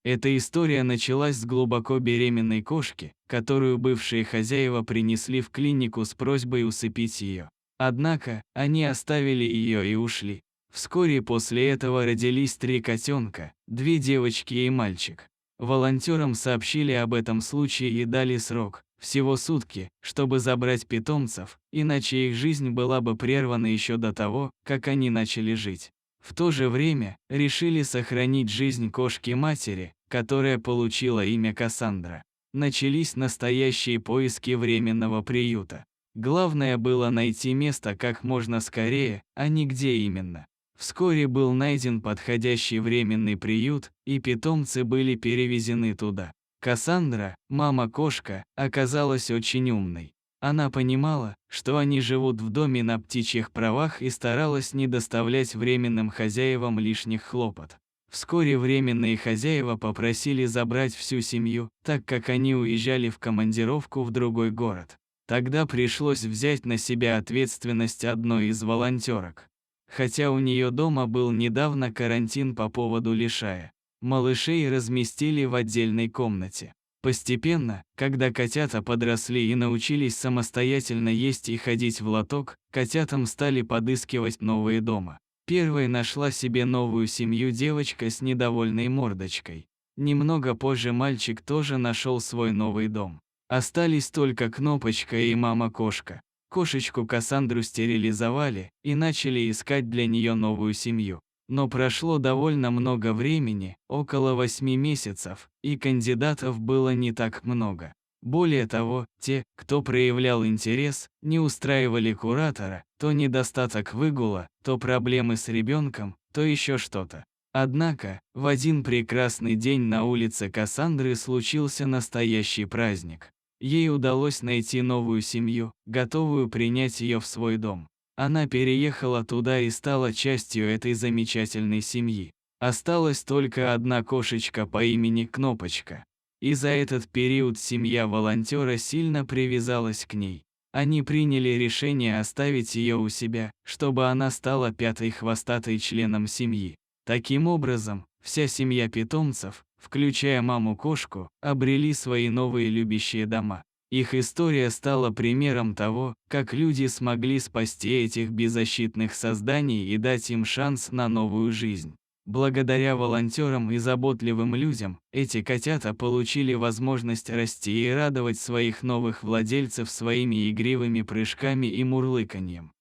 Эта история началась с глубоко беременной кошки, которую бывшие хозяева принесли в клинику с просьбой усыпить ее. Однако, они оставили ее и ушли. Вскоре после этого родились 3 котенка, 2 девочки и мальчик. Волонтерам сообщили об этом случае и дали срок, всего сутки, чтобы забрать питомцев, иначе их жизнь была бы прервана еще до того, как они начали жить. В то же время, решили сохранить жизнь кошки-матери, которая получила имя Кассандра. Начались настоящие поиски временного приюта. Главное было найти место как можно скорее, а не где именно. Вскоре был найден подходящий временный приют, и питомцы были перевезены туда. Кассандра, мама-кошка, оказалась очень умной. Она понимала, что они живут в доме на птичьих правах и старалась не доставлять временным хозяевам лишних хлопот. Вскоре временные хозяева попросили забрать всю семью, так как они уезжали в командировку в другой город. Тогда пришлось взять на себя ответственность одной из волонтерок. Хотя у нее дома был недавно карантин по поводу лишая. Малышей разместили в отдельной комнате. Постепенно, когда котята подросли и научились самостоятельно есть и ходить в лоток, котятам стали подыскивать новые дома. Первой нашла себе новую семью девочка с недовольной мордочкой. Немного позже мальчик тоже нашел свой новый дом. Остались только Кнопочка и мама-кошка. Кошечку Кассандру стерилизовали и начали искать для нее новую семью. Но прошло довольно много времени, около 8 месяцев, и кандидатов было не так много. Более того, те, кто проявлял интерес, не устраивали куратора, то недостаток выгула, то проблемы с ребенком, то еще что-то. Однако, в один прекрасный день на улице Кассандры случился настоящий праздник. Ей удалось найти новую семью, готовую принять ее в свой дом. Она переехала туда и стала частью этой замечательной семьи. Осталась только одна кошечка по имени Кнопочка. И за этот период семья волонтера сильно привязалась к ней. Они приняли решение оставить ее у себя, чтобы она стала 5-й хвостатой членом семьи. Таким образом, вся семья питомцев, включая маму-кошку, обрели свои новые любящие дома. Их история стала примером того, как люди смогли спасти этих беззащитных созданий и дать им шанс на новую жизнь. Благодаря волонтерам и заботливым людям, эти котята получили возможность расти и радовать своих новых владельцев своими игривыми прыжками и мурлыканьем.